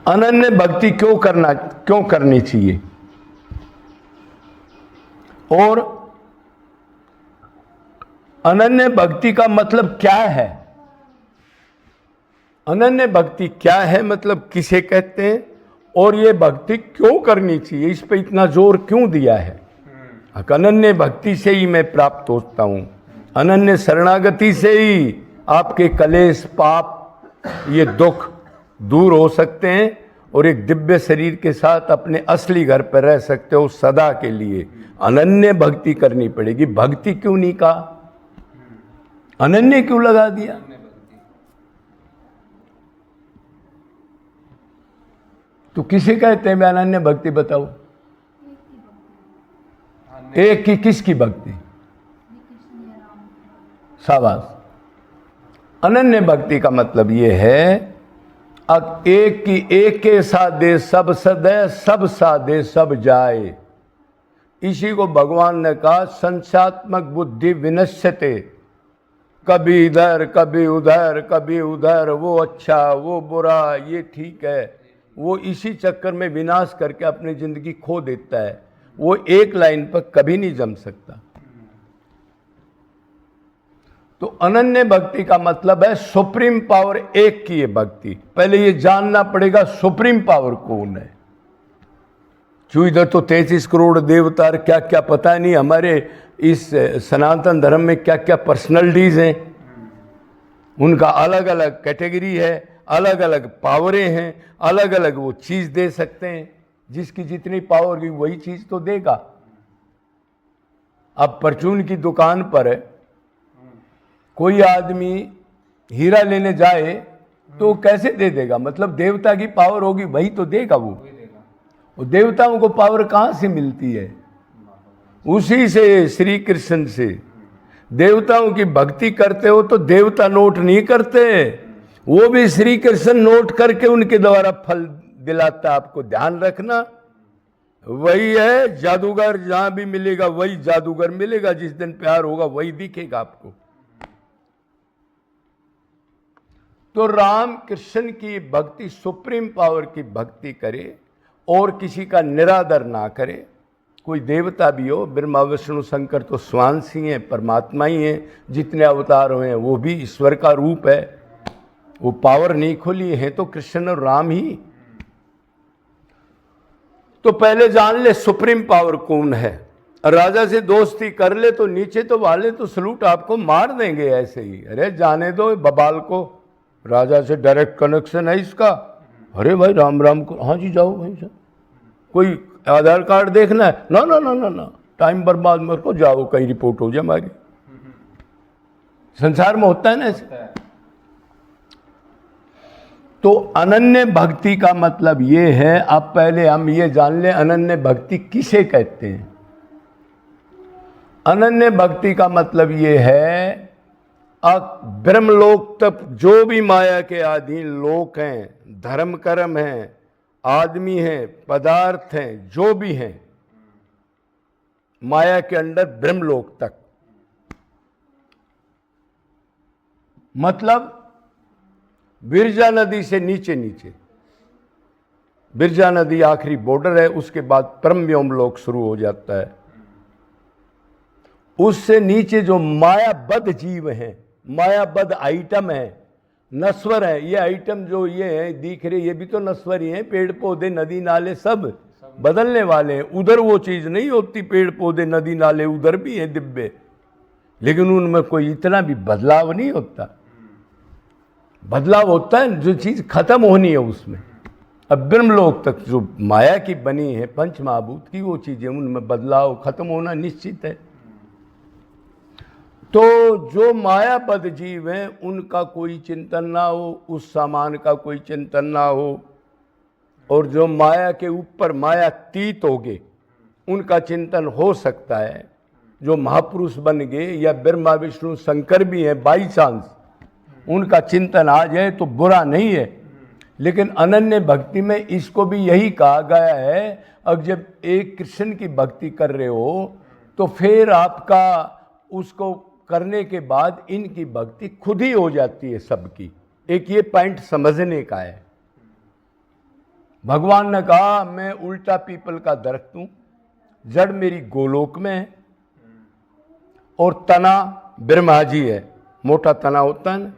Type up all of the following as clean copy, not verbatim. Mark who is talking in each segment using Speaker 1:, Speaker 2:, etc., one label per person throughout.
Speaker 1: अनन्य भक्ति क्यों करनी चाहिए, और अनन्य भक्ति का मतलब क्या है, अनन्य भक्ति क्या है, मतलब किसे कहते हैं, और ये भक्ति क्यों करनी चाहिए, इस पे इतना जोर क्यों दिया है। अनन्य भक्ति से ही मैं प्राप्त होता हूं, अनन्य शरणागति से ही आपके कलेश पाप ये दुख दूर हो सकते हैं और एक दिव्य शरीर के साथ अपने असली घर पर रह सकते हो सदा के लिए। अनन्य भक्ति करनी पड़ेगी। भक्ति क्यों नहीं कहा, अनन्य क्यों लगा दिया। तो किसे कहते हैं अनन्य भक्ति, बताओ। एक की किसकी भक्ति, शाबाश। अनन्य भक्ति का मतलब यह है अब एक की एक के साधे सब सदै, सब साधे सब जाए। इसी को भगवान ने कहा संख्यात्मक बुद्धि विनश्यते, कभी इधर कभी उधर कभी उधर, वो अच्छा वो बुरा ये ठीक है, वो इसी चक्कर में विनाश करके अपनी जिंदगी खो देता है। वो एक लाइन पर कभी नहीं जम सकता। तो अनन्य भक्ति का मतलब है सुप्रीम पावर एक की है भक्ति। पहले ये जानना पड़ेगा सुप्रीम पावर कौन है। क्यों इधर तो 33 करोड़ देवता क्या क्या पता नहीं, हमारे इस सनातन धर्म में क्या क्या पर्सनैलिटीज हैं, उनका अलग अलग कैटेगरी है, अलग अलग पावरें हैं, अलग अलग वो चीज दे सकते हैं। जिसकी जितनी पावर की वही चीज तो देगा। अब परचून की दुकान पर कोई आदमी हीरा लेने जाए तो कैसे दे देगा, मतलब देवता की पावर होगी वही तो देगा। वो देवताओं को पावर कहां से मिलती है, उसी से, श्री कृष्ण से। देवताओं की भक्ति करते हो तो देवता नोट नहीं करते, वो भी श्री कृष्ण नोट करके उनके द्वारा फल दिलाता। आपको ध्यान रखना, वही है जादूगर, जहां भी मिलेगा वही जादूगर मिलेगा। जिस दिन प्यार होगा वही दिखेगा आपको। तो राम कृष्ण की भक्ति सुप्रीम पावर की भक्ति करे और किसी का निरादर ना करे। कोई देवता भी हो, ब्रह्मा विष्णु शंकर तो स्वांश ही हैं, परमात्मा ही हैं। जितने अवतार हुए हैं वो भी ईश्वर का रूप है। वो पावर नहीं खोली है तो कृष्ण और राम ही। तो पहले जान ले सुप्रीम पावर कौन है। राजा से दोस्ती कर ले तो नीचे तो वाले तो सलूट आपको मार देंगे ऐसे ही। अरे जाने दो बबाल को, राजा से डायरेक्ट कनेक्शन है इसका। अरे भाई राम राम को, हाँ जी जाओ भाई साहब। कोई आधार कार्ड देखना है, ना ना ना ना ना, टाइम बर्बाद मत को, जाओ कहीं रिपोर्ट हो जाए हमारी। संसार में होता है ना ऐसे। तो अनन्य भक्ति का मतलब ये है, अब पहले हम ये जान लें अनन्य भक्ति किसे कहते हैं। अनन्य भक्ति का मतलब ये है ब्रह्मलोक तक जो भी माया के अधीन लोक हैं, धर्म कर्म हैं, आदमी हैं, पदार्थ हैं, जो भी हैं माया के अंदर ब्रह्मलोक तक, मतलब बिरजा नदी से नीचे नीचे। बिरजा नदी आखिरी बॉर्डर है, उसके बाद परम व्योम लोक शुरू हो जाता है। उससे नीचे जो मायाबद्ध जीव हैं, मायाबद्ध आइटम है, नश्वर है। ये आइटम जो ये है दिख रहे, ये भी तो नश्वर ही हैं। पेड़ पौधे नदी नाले सब बदलने वाले हैं। उधर वो चीज नहीं होती, पेड़ पौधे नदी नाले उधर भी हैं दिव्य, लेकिन उनमें कोई इतना भी बदलाव नहीं होता। बदलाव होता है जो चीज खत्म होनी है उसमें। अब ब्रह्मलोक तक जो माया की बनी है पंच महाभूत की वो चीजें, उनमें बदलाव खत्म होना निश्चित है। तो जो मायाबद्ध जीव हैं उनका कोई चिंतन ना हो, उस सामान का कोई चिंतन ना हो, और जो माया के ऊपर मायातीत हो गए उनका चिंतन हो सकता है। जो महापुरुष बन गए या ब्रह्मा विष्णु शंकर भी हैं, बाई चांस उनका चिंतन आ जाए तो बुरा नहीं है। लेकिन अनन्य भक्ति में इसको भी यही कहा गया है, अब जब एक कृष्ण की भक्ति कर रहे हो तो फिर आपका उसको करने के बाद इनकी भक्ति खुद ही हो जाती है सबकी। एक ये पॉइंट समझने का है। भगवान ने कहा मैं उल्टा पीपल का दरख्त हूं, जड़ मेरी गोलोक में है और तना ब्रह्मा जी है, मोटा तना होता है ना,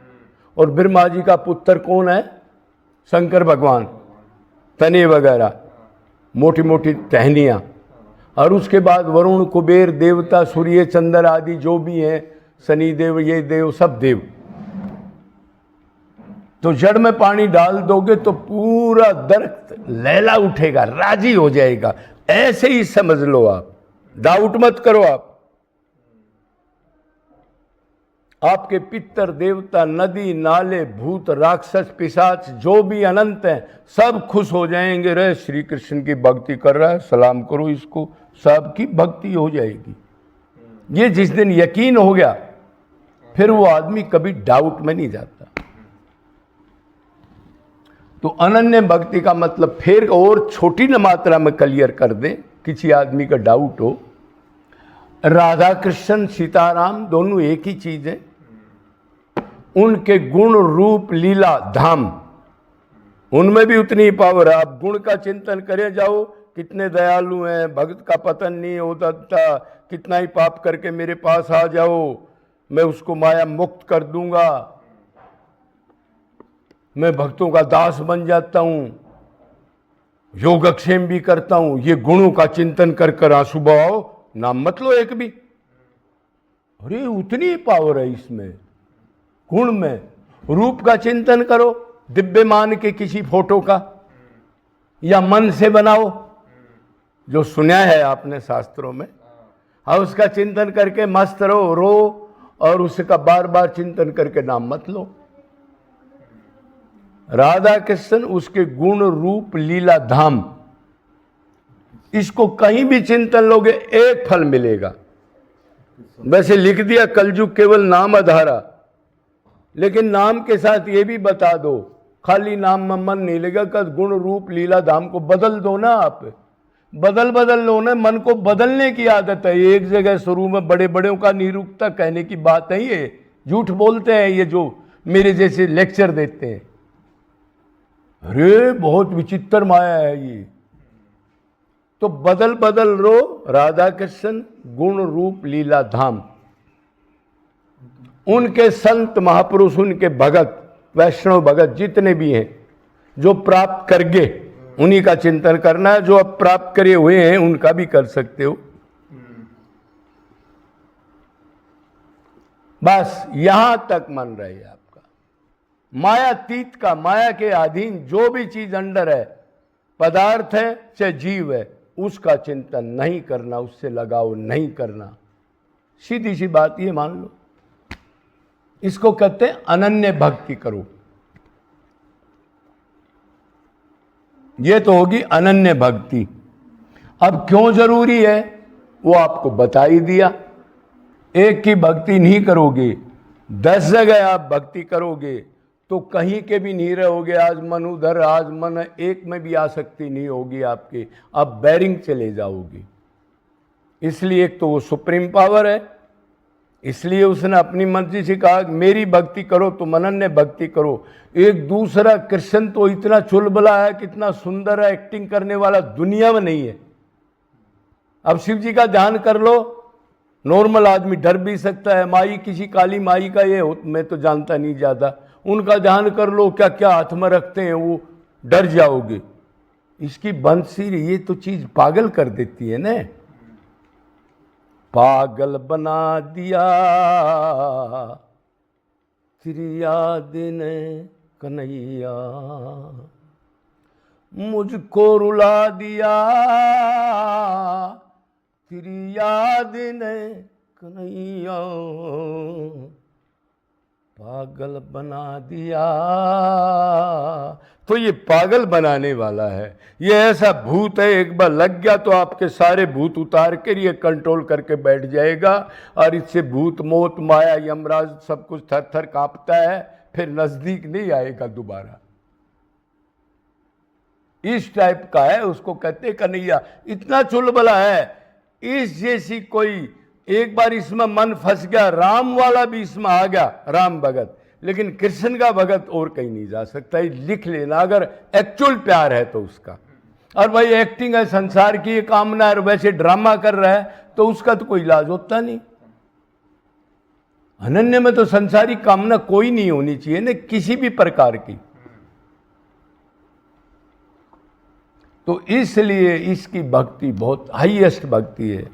Speaker 1: और ब्रह्मा जी का पुत्र कौन है? शंकर भगवान, तने वगैरह मोटी मोटी टहनियाँ, और उसके बाद वरुण कुबेर देवता सूर्य चंद्र आदि जो भी हैं, शनि देव, ये देव, सब देव। तो जड़ में पानी डाल दोगे तो पूरा दरख्त लहला उठेगा, राजी हो जाएगा। ऐसे ही समझ लो आप, डाउट मत करो आप। आपके पितर देवता, नदी नाले, भूत राक्षस पिशाच जो भी अनंत हैं, सब खुश हो जाएंगे। रे श्री कृष्ण की भक्ति कर रहा है, सलाम करो इसको, सबकी भक्ति हो जाएगी। ये जिस दिन यकीन हो गया, फिर वो आदमी कभी डाउट में नहीं जाता। तो अनन्य भक्ति का मतलब फिर और छोटी न मात्रा में क्लियर कर दें, किसी आदमी का डाउट हो। राधा कृष्ण सीताराम दोनों एक ही चीज है। उनके गुण रूप लीला धाम, उनमें भी उतनी ही पावर है। आप गुण का चिंतन करे जाओ, कितने दयालु हैं, भक्त का पतन नहीं होता था, कितना ही पाप करके मेरे पास आ जाओ, मैं उसको माया मुक्त कर दूंगा, मैं भक्तों का दास बन जाता हूं, योगक्षेम भी करता हूं। ये गुणों का चिंतन कर कर आंसू बहाओ, नाम मत लो एक भी। अरे उतनी पावर है इसमें, गुण में। रूप का चिंतन करो, दिव्य मान के किसी फोटो का, या मन से बनाओ, जो सुना है आपने शास्त्रों में, और उसका चिंतन करके मस्त रहो, रो, और उसका बार बार चिंतन करके नाम मत लो। राधा कृष्ण उसके गुण रूप लीला धाम, इसको कहीं भी चिंतन लोगे एक फल मिलेगा। वैसे लिख दिया कलयुग केवल नाम आधारा, लेकिन नाम के साथ ये भी बता दो, खाली नाम में मन नहीं लगेगा, कद गुण रूप लीला धाम को बदल दो ना। आप बदल लो ना, मन को बदलने की आदत है। एक जगह शुरू में बड़े बड़ों का नहीं रुकता, कहने की बात नहीं है, झूठ बोलते हैं ये जो मेरे जैसे लेक्चर देते हैं। अरे बहुत विचित्र माया है ये। तो बदल रो, राधा कृष्ण गुण रूप लीला धाम। उनके संत महापुरुष, उनके भगत, वैष्णव भगत जितने भी हैं, जो प्राप्त कर गए उन्हीं का चिंतन करना है। जो अब प्राप्त करे हुए हैं उनका भी कर सकते हो। बस यहां तक मन रहे आपका। मायातीत का, माया के अधीन जो भी चीज अंडर है, पदार्थ है चाहे जीव है, उसका चिंतन नहीं करना, उससे लगाव नहीं करना। सीधी सी बात ये मान लो। इसको कहते हैं अनन्य भक्ति करो। ये तो होगी अनन्य भक्ति। अब क्यों जरूरी है वो आपको बता ही दिया। एक की भक्ति नहीं करोगे, 10 जगह आप भक्ति करोगे तो कहीं के भी नहीं रहोगे। आज मन उधर, आज मन एक में भी आसक्ति नहीं होगी आपके, आप बैरिंग चले जाओगे। इसलिए एक तो वो सुप्रीम पावर है, इसलिए उसने अपनी मर्जी से कहा मेरी भक्ति करो, तो अनन्य भक्ति करो। एक दूसरा कृष्ण तो इतना चुलबुला है, कितना सुंदर है, एक्टिंग करने वाला दुनिया में नहीं है। अब शिव जी का ध्यान कर लो, नॉर्मल आदमी डर भी सकता है। माई, किसी काली माई का ये हो, मैं तो जानता नहीं ज्यादा, उनका ध्यान कर लो, क्या क्या हाथ में रखते हैं, वो डर जाओगे। इसकी बंसी, ये तो चीज पागल कर देती है ना। पागल बना दिया तेरी याद ने कन्हैया, मुझको रुला दिया तेरी याद ने कन्हैया, पागल बना दिया। तो ये पागल बनाने वाला है, ये ऐसा भूत है, एक बार लग गया तो आपके सारे भूत उतार कर ये कंट्रोल करके बैठ जाएगा। और इससे भूत, मौत, माया, यमराज सब कुछ थर थर कांपता है, फिर नजदीक नहीं आएगा दोबारा। इस टाइप का है, उसको कहते कन्हैया। इतना चुलबुला है, इस जैसी कोई, एक बार इसमें मन फंस गया, राम वाला भी इसमें आ गया, राम भगत, लेकिन कृष्ण का भगत और कहीं नहीं जा सकता। ये लिख लेना अगर एक्चुअल प्यार है तो उसका। और भाई एक्टिंग है, संसार की ये कामना है, वैसे ड्रामा कर रहा है तो उसका तो कोई इलाज होता नहीं। अनन्य में तो संसारिक कामना कोई नहीं होनी चाहिए ना, किसी भी प्रकार की। तो इसलिए इसकी भक्ति बहुत हाईएस्ट भक्ति है।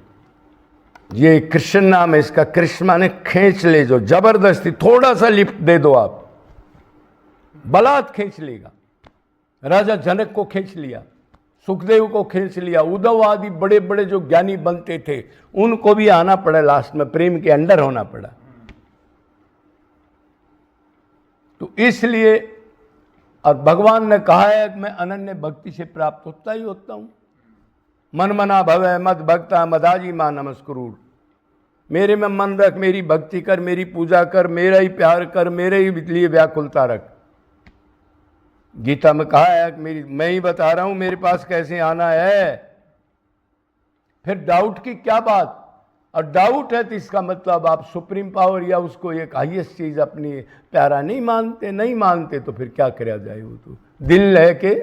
Speaker 1: ये कृष्ण नाम है इसका। कृष्ण माने खींच ले, जो जबरदस्ती, थोड़ा सा लिफ्ट दे दो आप, बलात् खींच लेगा। राजा जनक को खींच लिया, सुखदेव को खींच लिया, उद्धव आदि बड़े बड़े जो ज्ञानी बनते थे उनको भी आना पड़ा, लास्ट में प्रेम के अंडर होना पड़ा। तो इसलिए, और भगवान ने कहा है कि मैं अनन्य भक्ति से प्राप्त होता ही होता हूं। मन मना भवै मद भक्ता मदाजी मा नमस्कुरूर। मेरे में मन रख, मेरी भक्ति कर, मेरी पूजा कर, मेरा ही प्यार कर, मेरे ही लिए व्याकुलता रख। गीता में कहा है कि मैं ही बता रहा हूं मेरे पास कैसे आना है। फिर डाउट की क्या बात? और डाउट है तो इसका मतलब आप सुप्रीम पावर या उसको एक हाईएस्ट चीज अपनी प्यारा नहीं मानते तो फिर क्या करा जाए। वो तो दिल है कि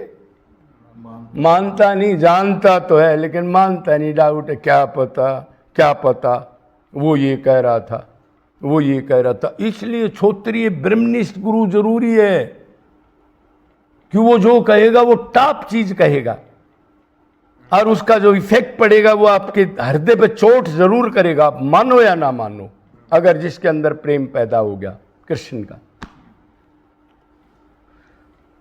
Speaker 1: मानता नहीं, जानता तो है लेकिन मानता नहीं। डाउट है, क्या पता वो ये कह रहा था, इसलिए क्षोत्रिय ब्रह्मनिष्ठ गुरु जरूरी है कि वो जो कहेगा वो टॉप चीज कहेगा, और उसका जो इफेक्ट पड़ेगा वो आपके हृदय पे चोट जरूर करेगा, आप मानो या ना मानो। अगर जिसके अंदर प्रेम पैदा हो गया कृष्ण का।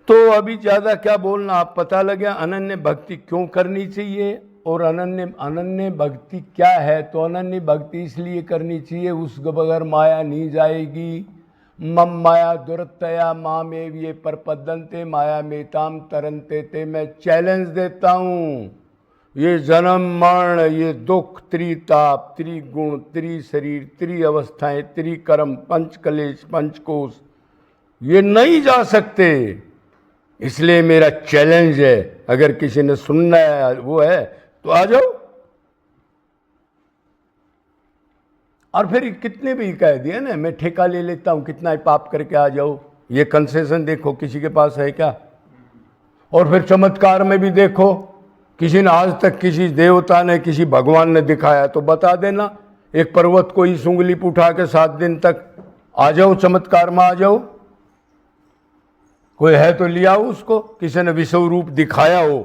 Speaker 1: तो अभी ज्यादा क्या बोलना, आप पता लग गया अनन्य भक्ति क्यों करनी चाहिए और अनन्य भक्ति क्या है। तो अनन्य भक्ति इसलिए करनी चाहिए, उसके बगैर माया नहीं जाएगी। मम माया दुरतया मामेव ये परपदंते माया मेताम तरंते ते। मैं चैलेंज देता हूं, ये जन्म मरण, ये दुख, त्रिताप, त्रिगुण, त्रिशरीर, त्रिअवस्थाएं, त्रिकर्म, पंचकलेश, पंचकोश, ये नहीं जा सकते। इसलिए मेरा चैलेंज है, अगर किसी ने सुनना है वो है तो आ जाओ। और फिर कितने भी कह दिया ना, मैं ठेका ले लेता हूं, कितना ही पाप करके आ जाओ। ये कंसेशन देखो किसी के पास है क्या? और फिर चमत्कार में भी देखो, किसी ने आज तक किसी देवता ने, किसी भगवान ने दिखाया तो बता देना। एक पर्वत को ही उंगली पे उठा के 7 दिन तक आ जाओ, चमत्कार में आ जाओ। कोई है तो लिया उसको, किसी ने विश्व रूप दिखाया हो।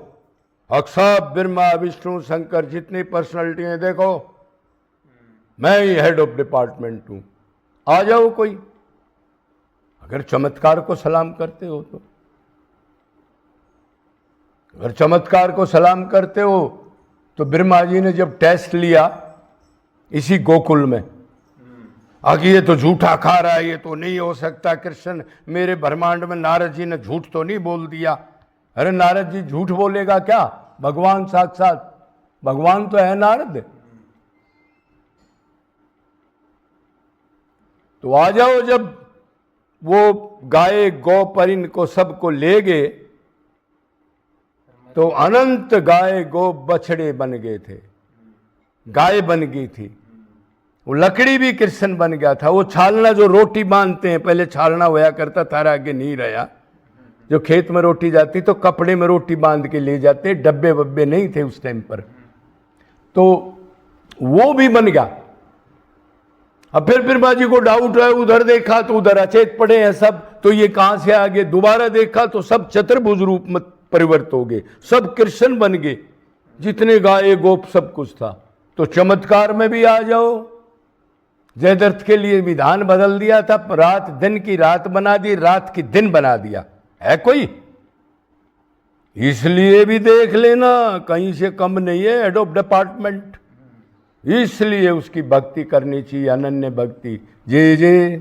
Speaker 1: अक्षय, ब्रह्मा, विष्णु, शंकर, जितनी पर्सनालिटी है देखो, मैं ही हेड ऑफ डिपार्टमेंट हूं, आ जाओ कोई। अगर चमत्कार को सलाम करते हो तो, अगर चमत्कार को सलाम करते हो तो ब्रह्मा जी ने जब टेस्ट लिया इसी गोकुल में, आगे ये तो झूठा खा रहा है, ये तो नहीं हो सकता कृष्ण मेरे ब्रह्मांड में, नारद जी ने झूठ तो नहीं बोल दिया। अरे नारद जी झूठ बोलेगा क्या? भगवान साक्षात, भगवान तो है नारद। तो आ जाओ। जब वो गाय गौ परिन को सबको ले गए तो अनंत गाय गो बछड़े बन गए थे, गाय बन गई थी। वो लकड़ी भी कृष्ण बन गया था। वो छालना जो रोटी बांधते हैं, पहले छालना होया करता था, आगे नहीं रहा। जो खेत में रोटी जाती तो कपड़े में रोटी बांध के ले जाते, डब्बे वब्बे नहीं थे उस टाइम पर। तो वो भी बन गया। अब फिर बाजी को डाउट है, उधर देखा तो उधर अचेत पड़े हैं सब, तो ये कहां से आ गए। दोबारा देखा तो सब चतुर्भुज रूप में परिवर्तित हो गए, सब कृष्ण बन गए, जितने गाय गोप सब कुछ था। तो चमत्कार में भी आ जाओ। जयद्रथ के लिए विधान बदल दिया था, रात दिन की रात बना दी, रात की दिन बना दिया है कोई? इसलिए भी देख लेना, कहीं से कम नहीं है, हेड ऑफ डिपार्टमेंट। इसलिए उसकी भक्ति करनी चाहिए, अनन्य भक्ति। जय जय